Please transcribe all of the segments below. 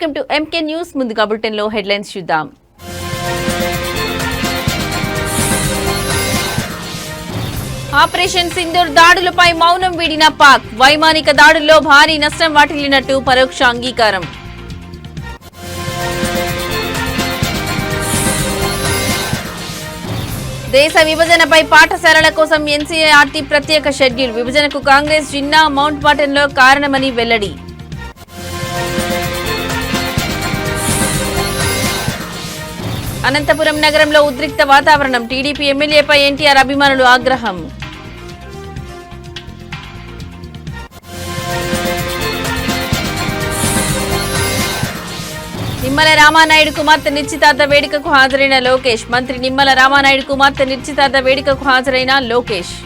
Welcome to MK news. ముందుగా బులెటిన్లో headlines చూద్దాం. ఆపరేషన్ సింధూర్ దాడులపై మౌనం వీడిన పాక్. వైమానిక దాడుల్లో భారీ నష్టం వాటిల్లినట్టు పరోక్ష అంగీకారం. దేశ విభజనపై పాఠశాలల కోసం ఎన్సీఆర్టీ ప్రత్యేక షెడ్యూల్. విభజనకు కాంగ్రెస్ జిన్నా మౌంట్ బాటన్లో కారణమని వెల్లడి. అనంతపురం నగరంలో ఉద్రిక్త వాతావరణం. టీడీపీ ఎమ్మెల్యేపై ఎన్టీఆర్ అభిమానులు ఆగ్రహం. నిమ్మల రామానాయుడు కుమార్తె నిశ్చితార్థ వేడుకకు హాజరైన లోకేష్. మంత్రి నిమ్మల రామానాయుడు కుమార్తె నిశ్చితార్థ వేడుకకు హాజరైన లోకేష్.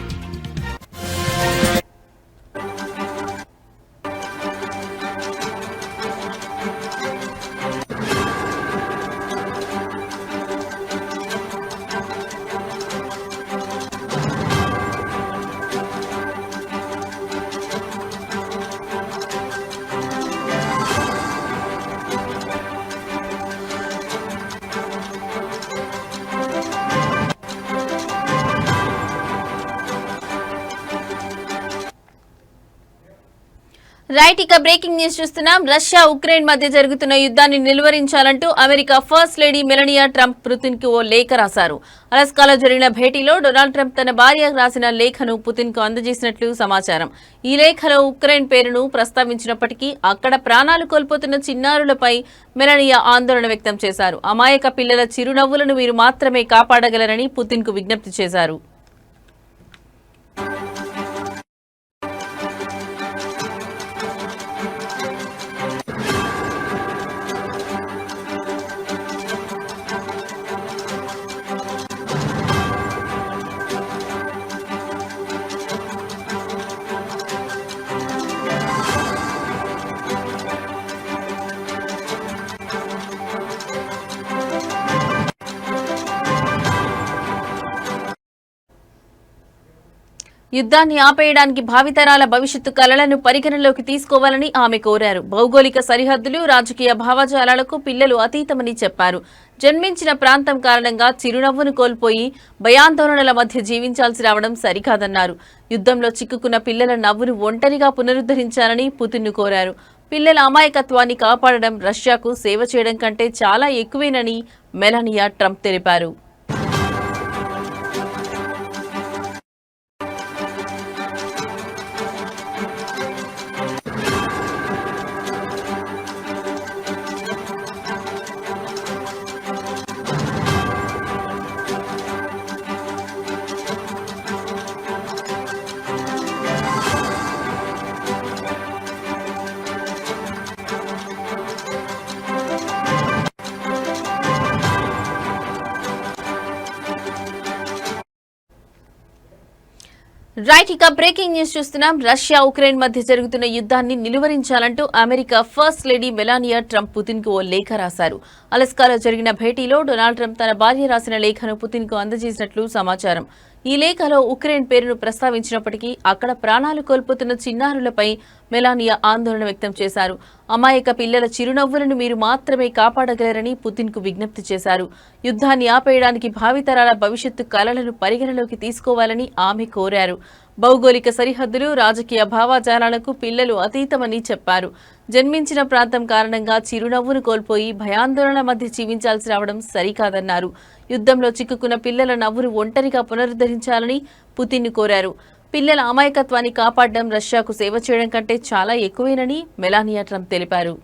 రైట్, ఇక బ్రేకింగ్ న్యూస్ చూస్తున్నాం. రష్యా ఉక్రెయిన్ మధ్య జరుగుతున్న యుద్ధాన్ని నిలువరించాలంటూ America first lady Melania Trump Putin కు ఓ లేఖ రాశారు. అలాస్కాలో జరిగిన భేటీలో డొనాల్డ్ ట్రంప్ తన భార్య రాసిన లేఖను పుతిన్ కు అందజేసినట్లు సమాచారం. ఈ లేఖలో ఉక్రెయిన్ పేరును ప్రస్తావించినప్పటికీ అక్కడ ప్రాణాలు కోల్పోతున్న చిన్నారులపై మెలనియా ఆందోళన వ్యక్తం చేశారు. అమాయక పిల్లల చిరునవ్వులను మీరు మాత్రమే కాపాడగలరని పుతిన్ కు విజ్ఞప్తి చేశారు. యుద్ధాన్ని ఆపేయడానికి భావితరాల భవిష్యత్తు కలలను పరిగణలోకి తీసుకోవాలని ఆమె కోరారు. భౌగోళిక సరిహద్దులు, రాజకీయ భావజాలాలకు పిల్లలు అతీతమని చెప్పారు. జన్మించిన ప్రాంతం కారణంగా చిరునవ్వును కోల్పోయి భయాందోళనల మధ్య జీవించాల్సి రావడం సరికాదన్నారు. యుద్ధంలో చిక్కుకున్న పిల్లల నవ్వును ఒంటరిగా పునరుద్ధరించాలని పుతిన్ను కోరారు. పిల్లల అమాయకత్వాన్ని కాపాడడం రష్యాకు సేవ చేయడం కంటే చాలా ఎక్కువేనని మెలానియా ట్రంప్ తెలిపారు. రైట్, ఇక బ్రేకింగ్ న్యూస్ చూస్తున్నాం. రష్యా ఉక్రెయిన్ మధ్య జరుగుతున్న యుద్ధాన్ని నిలువరించాలంటూ America first lady Melania Trump Putin కు ఓ లేఖ రాశారు. అలాస్కాలో జరిగిన భేటీలో డొనాల్డ్ ట్రంప్ తన భార్య రాసిన లేఖను పుతిన్ కు అందజేసినట్లు సమాచారం. ఈ లేఖలో ఉక్రెయిన్ పేరును ప్రస్తావించినప్పటికీ అక్కడ ప్రాణాలు కోల్పోతున్న చిన్నారులపై మెలానియా ఆందోళన వ్యక్తం చేశారు. అమాయక పిల్లల చిరునవ్వులను మీరు మాత్రమే కాపాడగలరని పుతిన్ కు విజ్ఞప్తి చేశారు. యుద్ధాన్ని ఆపేయడానికి భావితరాల భవిష్యత్తు కలలను పరిగణలోకి తీసుకోవాలని ఆమె కోరారు. భౌగోళిక సరిహద్దులు, రాజకీయ భావజాలాలకు పిల్లలు అతీతమని చెప్పారు. జన్మించిన ప్రాంతం కారణంగా చిరునవ్వును కోల్పోయి భయాందోళన మధ్య జీవించాల్సి రావడం సరికాదన్నారు. యుద్ధంలో చిక్కుకున్న పిల్లల నవ్వును ఒంటరిగా పునరుద్ధరించాలని పుతిన్ను కోరారు. పిల్లల అమాయకత్వాన్ని కాపాడడం రష్యాకు సేవ చేయడం కంటే చాలా ఎక్కువేనని మెలానియా ట్రంప్ తెలిపారు.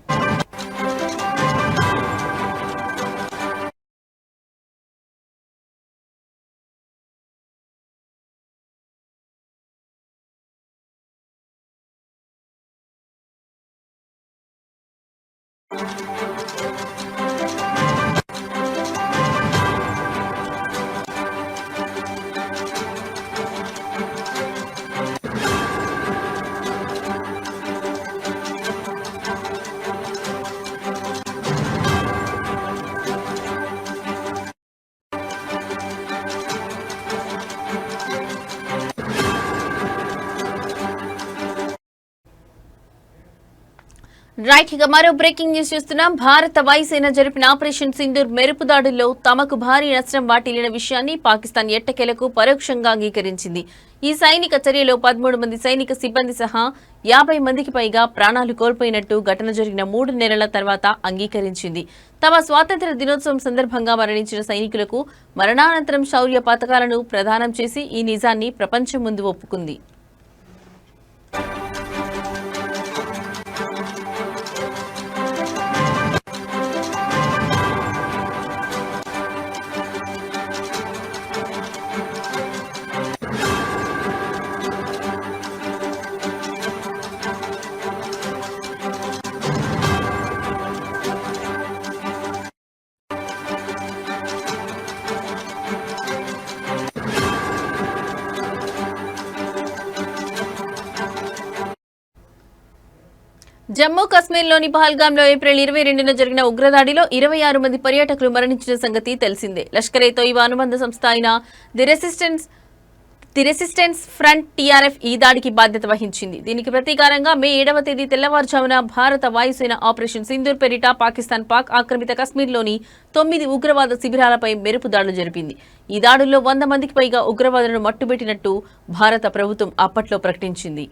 రైట్, ఇక మరో బ్రేకింగ్ న్యూస్ చూస్తున్నాం. భారత వాయుసేన జరిపిన ఆపరేషన్ సింధూర్ మెరుపు దాడుల్లో తమకు భారీ నష్టం వాటిల్లిన విషయాన్ని పాకిస్తాన్ ఎట్టకేలకు పరోక్షంగా అంగీకరించింది. ఈ సైనిక చర్యలో 13 మంది సైనిక సిబ్బంది సహా 50 మందికి పైగా ప్రాణాలు కోల్పోయినట్టు ఘటన జరిగిన 3 నెలల తర్వాత అంగీకరించింది. తమ స్వాతంత్ర్య దినోత్సవం సందర్భంగా మరణించిన సైనికులకు మరణానంతరం శౌర్య పతకాలను ప్రదానం చేసి ఈ నిజాన్ని ప్రపంచం ముందు ఒప్పుకుంది. జమ్మూ కాశ్మీర్లోని పహల్గాంలో ఏప్రిల్ 22న జరిగిన ఉగ్రదాడిలో 26 మంది పర్యాటకులు మరణించిన సంగతి తెలిసిందే. లష్కరే తోయిబా అనుబంధ సంస్థ అయిన ది రెసిస్టెన్స్ ఫ్రంట్ టీఆర్ఎఫ్ ఈ దాడికి బాధ్యత వహించింది. దీనికి ప్రతీకారంగా మే 7వ తేదీ తెల్లవారుజామున భారత వాయుసేన ఆపరేషన్ సింధూర్ పేరిట పాకిస్తాన్ పాక్ ఆక్రమిత కశ్మీర్లోని 9 ఉగ్రవాద శిబిరాలపై మెరుపు దాడులు జరిపింది. ఈ దాడుల్లో 100 మందికి పైగా ఉగ్రవాదులను మట్టుబెట్టినట్టు భారత ప్రభుత్వం అప్పట్లో ప్రకటించింది.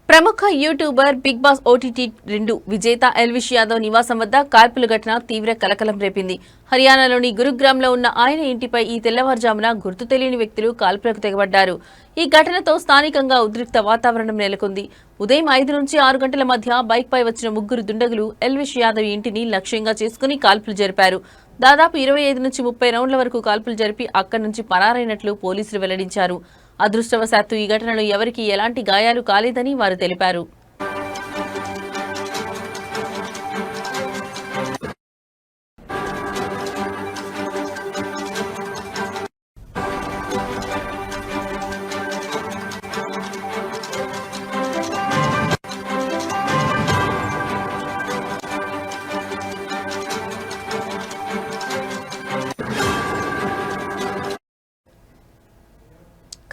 ప్రముఖ యూట్యూబర్ బిగ్ బాస్ ఓటీటీ 2 విజేత ఎల్విష్ యాదవ్ నివాసం వద్ద కాల్పుల ఘటన తీవ్ర కలకలం రేపింది. హర్యానాలోని గురుగ్రామ్లో ఉన్న ఆయన ఇంటిపై ఈ తెల్లవారుజామున గుర్తు తెలియని వ్యక్తులు కాల్పులకు తెగబడ్డారు. ఈ ఘటనతో స్థానికంగా ఉద్రిక్త వాతావరణం నెలకొంది. ఉదయం 5 నుంచి 6 గంటల మధ్య బైక్పై వచ్చిన 3 దుండగులు ఎల్విష్ యాదవ్ ఇంటిని లక్ష్యంగా చేసుకుని కాల్పులు జరిపారు. దాదాపు 25 నుంచి 30 రౌండ్ల వరకు కాల్పులు జరిపి అక్కడి నుంచి పరారైనట్లు పోలీసులు వెల్లడించారు. అదృష్టవశాత్తు ఈ ఘటనలో ఎవరికీ ఎలాంటి గాయాలు కాలేదని వారు తెలిపారు.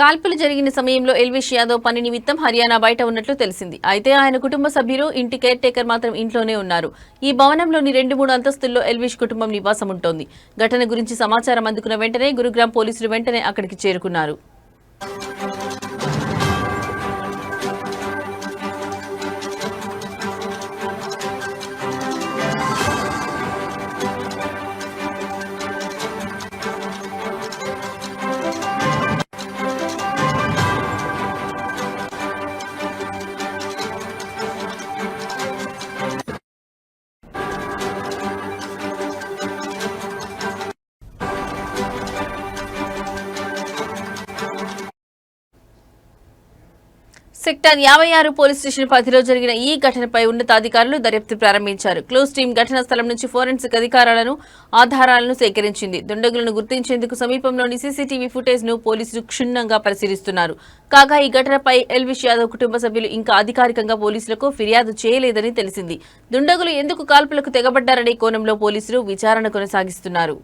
కాల్పులు జరిగిన సమయంలో ఎల్విష్ యాదవ్ పని నిమిత్తం హర్యానా బయట ఉన్నట్లు తెలిసింది. అయితే ఆయన కుటుంబ సభ్యులు, ఇంటి కేర్ టేకర్ మాత్రం ఇంట్లోనే ఉన్నారు. ఈ భవనంలోని 2-3 అంతస్తుల్లో ఎల్విష్ కుటుంబం నివాసం ఉంటోంది. ఘటన గురించి సమాచారం అందుకున్న వెంటనే గురుగ్రామ్ పోలీసులు వెంటనే అక్కడికి చేరుకున్నారు. సెక్టార్ 56 పోలీస్ స్టేషన్ పరిధిలో జరిగిన ఈ ఘటనపై ఉన్నతాధికారులు దర్యాప్తు ప్రారంభించారు. క్లోజ్ టీం ఘటనా స్థలం నుంచి ఫోరెన్సిక్ ఆధారాలను సేకరించింది. దుండగులను గుర్తించేందుకు సమీపంలోని సీసీటీవీ ఫుటేజ్ ను పోలీసులు క్షుణ్ణంగా పరిశీలిస్తున్నారు. కాగా ఈ ఘటనపై ఎల్విష్ యాదవ్ కుటుంబ సభ్యులు ఇంకా అధికారికంగా పోలీసులకు ఫిర్యాదు చేయలేదని తెలిసింది. దుండగులు ఎందుకు కాల్పులకు తెగబడ్డారనే కోణంలో పోలీసులు విచారణ కొనసాగిస్తున్నారు.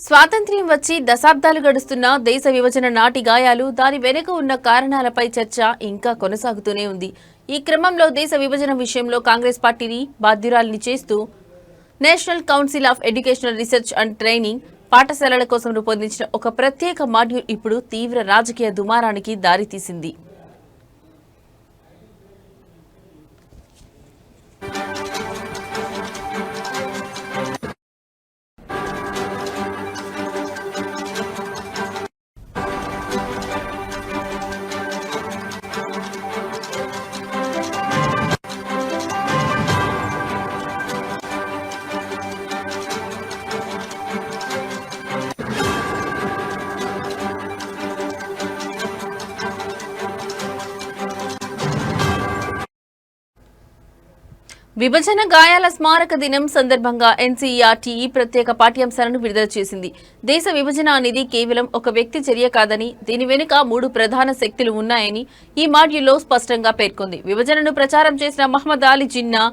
స్వాతంత్ర్యం వచ్చి దశాబ్దాలు గడుస్తున్న దేశ విభజన నాటి గాయాలు దాని వెనుక ఉన్న కారణాలపై చర్చ ఇంకా కొనసాగుతూనే ఉంది. ఈ క్రమంలో దేశ విభజన విషయంలో కాంగ్రెస్ పార్టీని బాధ్యురాలిని చేస్తూ national council of educational research and training పాఠశాలల కోసం రూపొందించిన ఒక ప్రత్యేక మాడ్యూల్ ఇప్పుడు తీవ్ర రాజకీయ దుమారానికి దారితీసింది. విభజన గాయాల స్మారక దినం సందర్భంగా ఎన్సీఈఆర్టీ ప్రత్యేక పాఠ్యాంశాలను విడుదల చేసింది. దేశ విభజన అనేది కేవలం ఒక వ్యక్తి చర్య కాదని, దీని వెనుక 3 ప్రధాన శక్తులు ఉన్నాయని ఈ మాడ్యూల్లో స్పష్టంగా పేర్కొంది. విభజనను ప్రచారం చేసిన మహ్మద్ అలీ జిన్నా,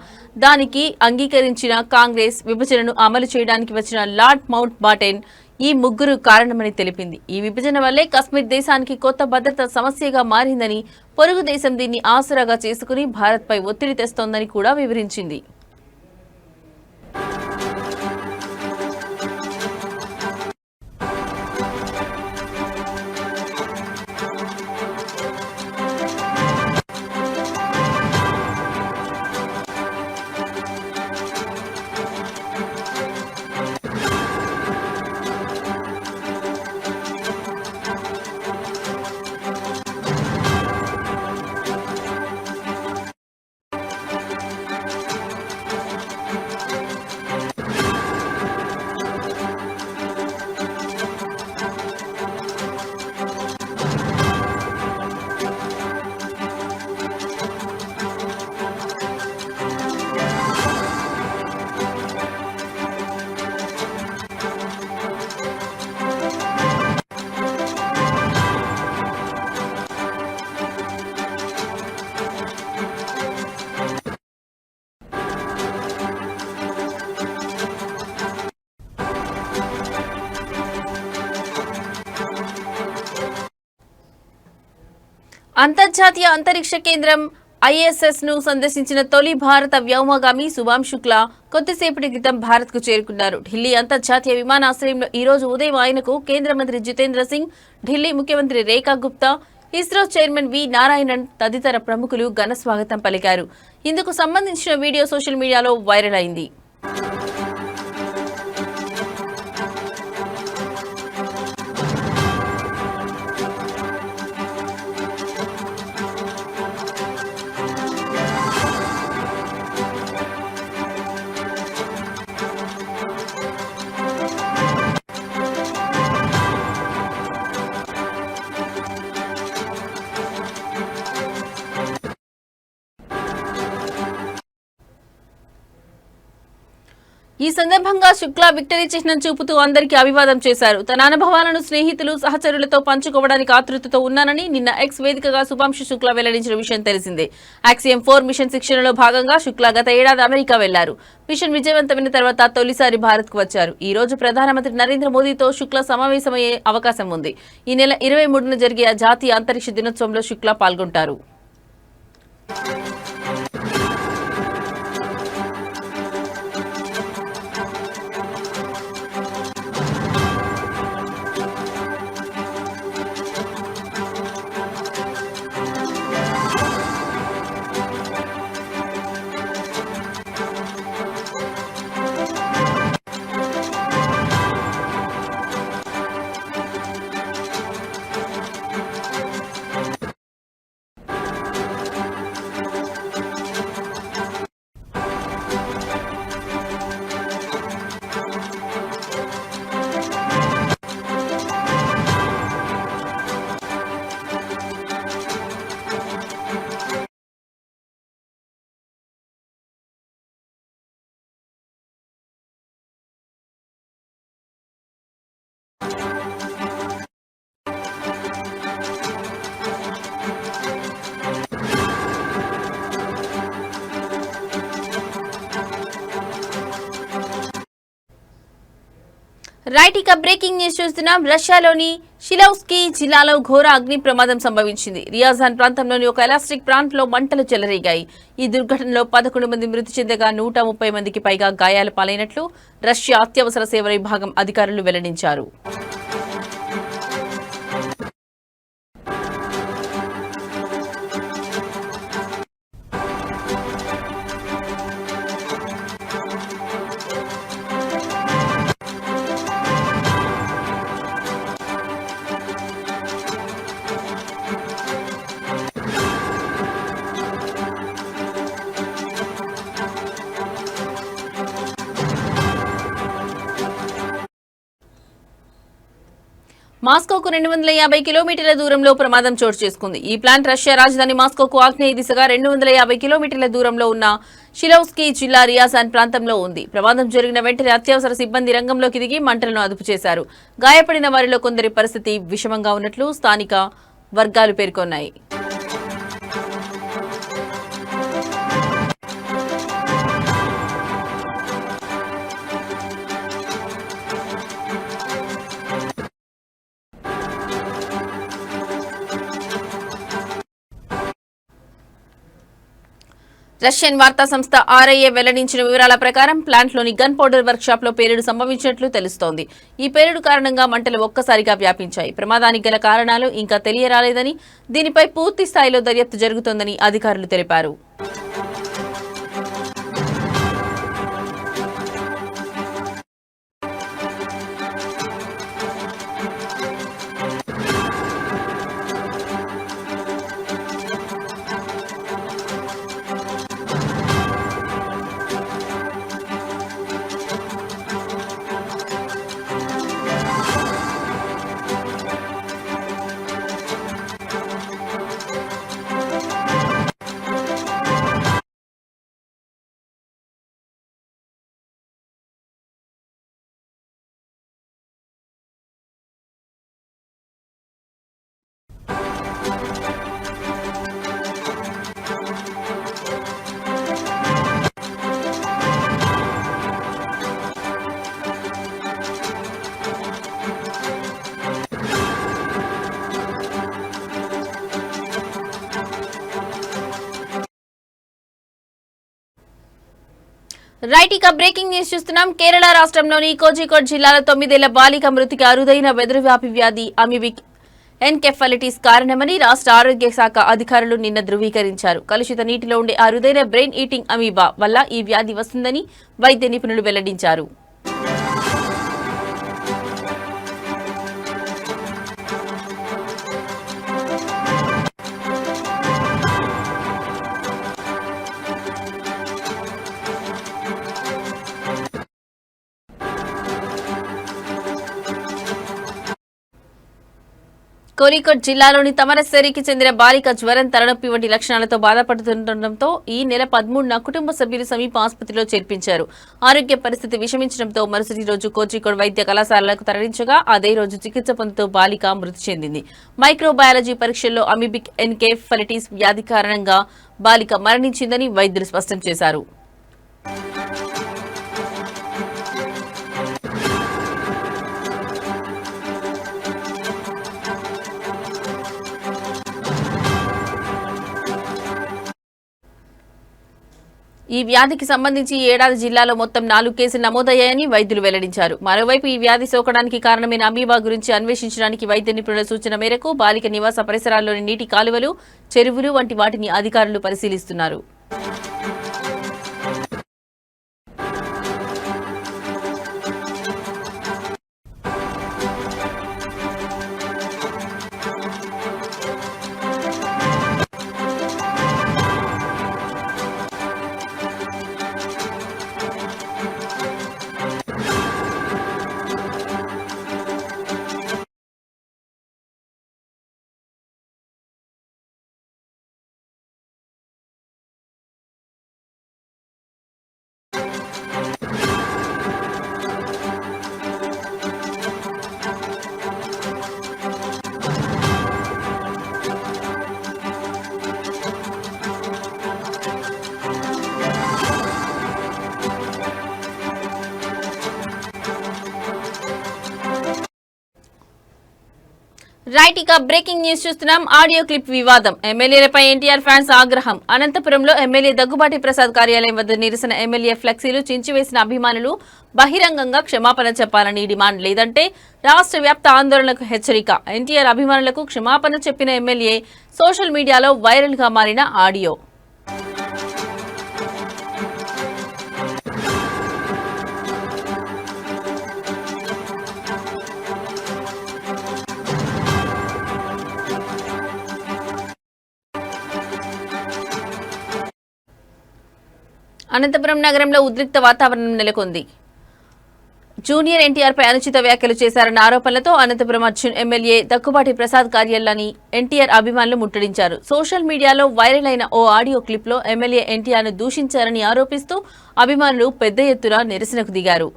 దానికి అంగీకరించిన కాంగ్రెస్, విభజనను అమలు చేయడానికి వచ్చిన లార్డ్ మౌంట్ బాటెన్ ఈ ముగ్గురు కారణమని తెలిపింది. ఈ విభజన వల్లే కశ్మీర్ దేశానికి కొత్త భద్రతా సమస్యగా మారిందని, పొరుగు దేశం దీన్ని ఆసరాగా చేసుకుని భారత్పై ఒత్తిడి తెస్తోందని కూడా వివరించింది. అంతర్జాతీయ అంతరిక్ష కేంద్రం ఐఎస్ఎస్ ను సందర్శించిన తొలి భారత వ్యోమగామి శుభాం శుక్లా కొద్దిసేపటి క్రితం భారత్ కు చేరుకున్నారు. ఢిల్లీ అంతర్జాతీయ విమానాశ్రయంలో ఈ రోజు ఉదయం ఆయనకు కేంద్ర మంత్రి జితేంద్ర సింగ్, ఢిల్లీ ముఖ్యమంత్రి రేఖా గుప్తా, ఇస్రో చైర్మన్ వి నారాయణన్ తదితర ప్రముఖులు ఘన స్వాగతం పలికారు. ఇందుకు సంబంధించిన వీడియో సోషల్ మీడియాలో వైరల్ అయింది. ఈ సందర్భంగా శుక్లా విక్టరీ చిహ్నం చూపుతూ అందరికీ అభివాదం చేశారు. తన అనుభవాలను స్నేహితులు, సహచరులతో పంచుకోవడానికి ఆతృతతో ఉన్నానని నిన్న ఎక్స్ వేదికగా శుభాంశు శుక్లా వెల్లడించిన విషయం తెలిసిందే. యాక్సియం 4 మిషన్ శిక్షణలో భాగంగా శుక్లా గత ఏడాది అమెరికా వెళ్లారు. మిషన్ విజయవంతమైన తర్వాత తొలిసారి భారత్ కు వచ్చారు. ఈ రోజు ప్రధానమంత్రి నరేంద్ర మోదీతో శుక్లా సమావేశమయ్యే అవకాశం ఉంది. ఈ నెల 23న జరిగే జాతీయ అంతరిక్ష దినోత్సవంలో శుక్లా పాల్గొంటారు. రైట్ ఇక బ్రేకింగ్ న్యూస్ చూస్తున్నాం. రష్యాలోని షిలౌస్కీ జిల్లాలో ఘోర అగ్ని ప్రమాదం సంభవించింది. రియాజాన్ ప్రాంతంలోని ఒక ఎలాస్టిక్ ప్లాంట్ లో మంటలు చెలరేగాయి. ఈ దుర్ఘటనలో 11 మంది మృతి చెందగా 130 మందికి పైగా గాయాల పాలైనట్లు రష్యా అత్యవసర సేవల విభాగం అధికారులు వెల్లడించారు. మాస్కోకు 250 కిలోమీటర్ల దూరంలో ప్రమాదం చోటు చేసుకుంది. ఈ ప్లాంట్ రష్యా రాజధాని మాస్కోకు ఆగ్నేయ దిశగా 250 కిలోమీటర్ల దూరంలో ఉన్న షిలౌస్కీ జిల్లా రియాజాన్ ప్రాంతంలో ఉంది. ప్రమాదం జరిగిన వెంటనే అత్యవసర సిబ్బంది రంగంలోకి దిగి మంటలను అదుపు చేశారు. గాయపడిన వారిలో కొందరి పరిస్థితి విషమంగా ఉన్నట్లు స్థానిక వర్గాలు పేర్కొన్నాయి. రష్యన్ వార్తా సంస్థ ఆర్ఐఏ వెల్లడించిన వివరాల ప్రకారం ప్లాంట్లోని గన్ పౌడర్ వర్క్ షాప్ లో పేలుడు సంభవించినట్లు తెలుస్తోంది. ఈ పేలుడు కారణంగా మంటలు ఒక్కసారిగా వ్యాపించాయి. ప్రమాదానికి గల కారణాలు ఇంకా తెలియరాలేదని, దీనిపై పూర్తి స్థాయిలో దర్యాప్తు జరుగుతోందని అధికారులు తెలిపారు. రైట్ ఇక బ్రేకింగ్ న్యూస్ చూస్తున్నాం. కేరళ రాష్ట్రంలోని కోజికోడ్ జిల్లాలో 9 ఏళ్ల బాలిక మృతికి అరుదైన వెదురువ్యాపి వ్యాధి అమీబిక్ ఎన్కెఫలైటిస్ కారణమని రాష్ట్ర ఆరోగ్య శాఖ అధికారులు నిన్న ధృవీకరించారు. కలుషిత నీటిలో ఉండే అరుదైన బ్రెయిన్ ఈటింగ్ అమీబా వల్ల ఈ వ్యాధి వస్తుందని వైద్య నిపుణులు వెల్లడించారు. కోరికోడ్ జిల్లాలోని తమరసేరికి చెందిన బాలిక జ్వరం, తలనొప్పి వంటి లక్షణాలతో బాధపడుతుండటంతో ఈ నెల 13న కుటుంబ సభ్యులు సమీప ఆసుపత్రిలో చేర్పించారు. ఆరోగ్య పరిస్థితి విషమించడంతో మరుసటి రోజు కోజికోడ్ వైద్య కళాశాలకు తరలించగా అదే రోజు చికిత్స పొందుతూ బాలిక మృతి చెందింది. మైక్రోబయాలజీ పరీక్షల్లో అమీబిక్ ఎన్కెఫలైటిస్ వ్యాధి కారణంగా బాలిక మరణించిందని వైద్యులు స్పష్టం చేశారు. ఈ వ్యాధికి సంబంధించి ఈ ఏడాది జిల్లాలో మొత్తం 4 కేసులు నమోదయ్యాయని వైద్యులు వెల్లడించారు. మరోవైపు ఈ వ్యాధి సోకడానికి కారణమైన అమీబా గురించి అన్వేషించడానికి వైద్య నిపుణుల సూచన మేరకు బాలిక నివాస పరిసరాల్లోని నీటి కాలువలు, చెరువులు వంటి వాటిని అధికారులు పరిశీలిస్తున్నారు. రైట్, ఇక బ్రేకింగ్ న్యూస్ చూస్తున్నాం. ఆడియో క్లిప్ వివాదం, ఎమ్మెల్యేలపై ఎన్టీఆర్ ఫ్యాన్స్ ఆగ్రహం. అనంతపురంలో ఎమ్మెల్యే దగ్గుబాటి ప్రసాద్ కార్యాలయం వద్ద నిరసన. ఎమ్మెల్యే ఫ్లెక్సీలు చించివేసిన అభిమానులు బహిరంగంగా క్షమాపణ చెప్పాలని డిమాండ్, లేదంటే రాష్ట్ర వ్యాప్త ఆందోళనకు హెచ్చరిక. ఎన్టీఆర్ అభిమానులకు క్షమాపణ చెప్పిన ఎమ్మెల్యే. సోషల్ మీడియాలో వైరల్ గా మారిన ఆడియో. అనంతపురం నగరంలో ఉద్రిక్త వాతావరణం నెలకొంది. జూనియర్ ఎన్టీఆర్ పై అనుచిత వ్యాఖ్యలు చేశారన్న ఆరోపణలతో అనంతపురం అర్జున్ ఎమ్మెల్యే దగ్గుబాటి ప్రసాద్ కార్యాలయాన్ని ఎన్టీఆర్ అభిమానులు ముట్టడించారు. సోషల్ మీడియాలో వైరల్ అయిన ఓ ఆడియో క్లిప్ లో ఎమ్మెల్యే ఎన్టీఆర్ ను దూషించారని ఆరోపిస్తూ అభిమానులు పెద్ద ఎత్తున నిరసనకు దిగారు.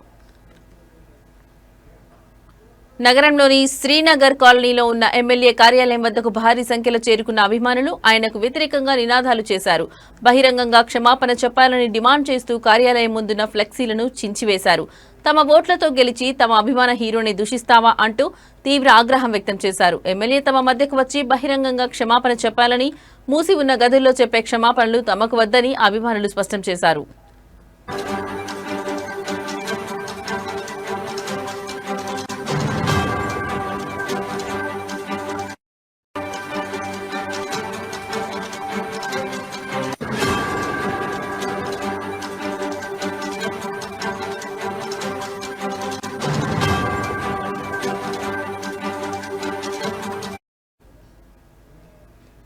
నగరంలోని శ్రీనగర్ కాలనీలో ఉన్న ఎమ్మెల్యే కార్యాలయం వద్దకు భారీ సంఖ్యలో చేరుకున్న అభిమానులు ఆయనకు వ్యతిరేకంగా నినాదాలు చేశారు. బహిరంగంగా క్షమాపణ చెప్పాలని డిమాండ్ చేస్తూ కార్యాలయం ముందున్న ఫ్లెక్సీలను చించివేశారు. తమ ఓట్లతో గెలిచి తమ అభిమాన హీరోని దూషిస్తావా అంటూ తీవ్ర ఆగ్రహం వ్యక్తం చేశారు. ఎమ్మెల్యే తమ మధ్యకు వచ్చి బహిరంగంగా క్షమాపణ చెప్పాలని, మూసి ఉన్న గదుల్లో చెప్పే క్షమాపణలు తమకు వద్దని అభిమానులు స్పష్టం చేశారు.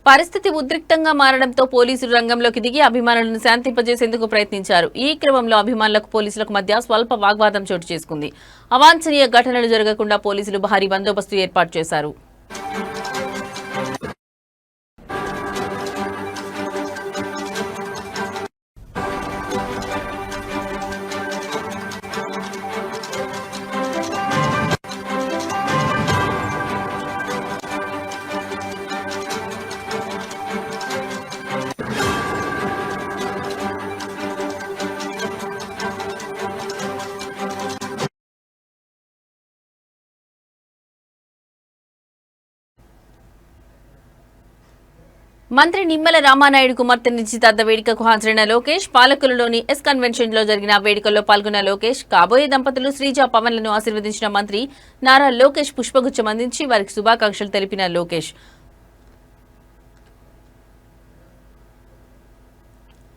పరిస్థితి ఉద్రిక్తంగా మారడంతో పోలీసులు రంగంలోకి దిగి అభిమానులను శాంతింపజేసేందుకు ప్రయత్నించారు. ఈ క్రమంలో అభిమానులకు పోలీసులకు మధ్య స్వల్ప వాగ్వాదం చోటు చేసుకుంది. అవాంఛనీయ ఘటనలు జరగకుండా పోలీసులు భారీ బందోబస్తు ఏర్పాటు చేశారు. మంత్రి నిమ్మల రామానాయుడు కుమార్తె నిశ్చితార్థ వేడుకకు హాజరైన లోకేష్, పాలకులలోని ఎస్ కన్వెన్షన్ లో జరిగిన వేడుకల్లో పాల్గొన్న లోకేష్, కాబోయే దంపతులు శ్రీజ పవన్లను ఆశీర్వదించిన మంత్రి నారా లోకేష్ పుష్పగుచ్చం అందించి వారికి శుభాకాంక్షలు తెలిపిన లోకేష్.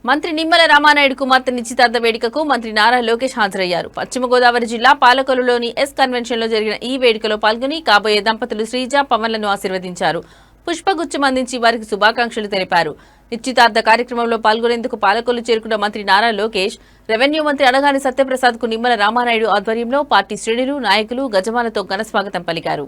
మంత్రి నిమ్మల రామానాయుడు కుమార్తె నిశ్చితార్థ వేడుకకు మంత్రి నారా లోకేష్ హాజరయ్యారు. పశ్చిమ గోదావరి జిల్లా పాలకొల్లులోని ఎస్ కన్వెన్షన్ లో జరిగిన ఈ వేడుకలో పాల్గొని కాబోయే దంపతులు శ్రీజ పవన్లను ఆశీర్వదించారు. పుష్పగుచ్చం అందించి వారికి శుభాకాంక్షలు తెలిపారు. నిశ్చితార్థ కార్యక్రమంలో పాల్గొనేందుకు పాలకొల్లు చేరుకున్న మంత్రి నారా లోకేష్, రెవెన్యూ మంత్రి అనగాని సత్యప్రసాద్ కు నిమ్మల రామానాయుడు ఆధ్వర్యంలో పార్టీ శ్రేణులు, నాయకులు గజమాలతో ఘనస్వాగతం పలికారు.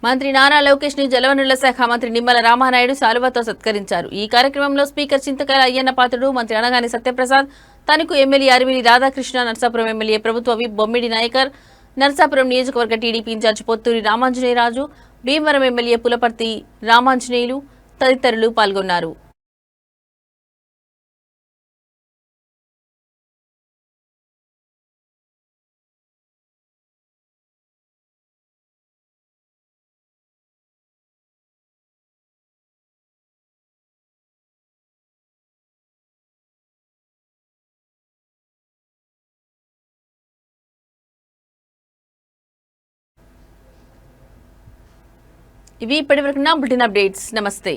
మంత్రి నారా లోకేష్ ని జలవనరుల శాఖ మంత్రి నిమ్మల రామానాయుడు శాలువాతో సత్కరించారు. ఈ కార్యక్రమంలో స్పీకర్ చింతకాయల అయ్యన్న పాత్రుడు, మంత్రి అనగాని సత్యప్రసాద్, తణుకు ఎమ్మెల్యే అరిమిలి రాధాకృష్ణ, నర్సాపురం ఎమ్మెల్యే ప్రభుత్వ విప్ బొమ్మిడి నాయకర్, నర్సాపురం నియోజకవర్గ TDP incharge Potturi Ramanjaneyaraju, Bhimavaram MLA Pulaparthi Ramanjaneyulu తదితరులు పాల్గొన్నారు. ఇవి ఇప్పటివరకు నా బులెటిన్ అప్డేట్స్. నమస్తే.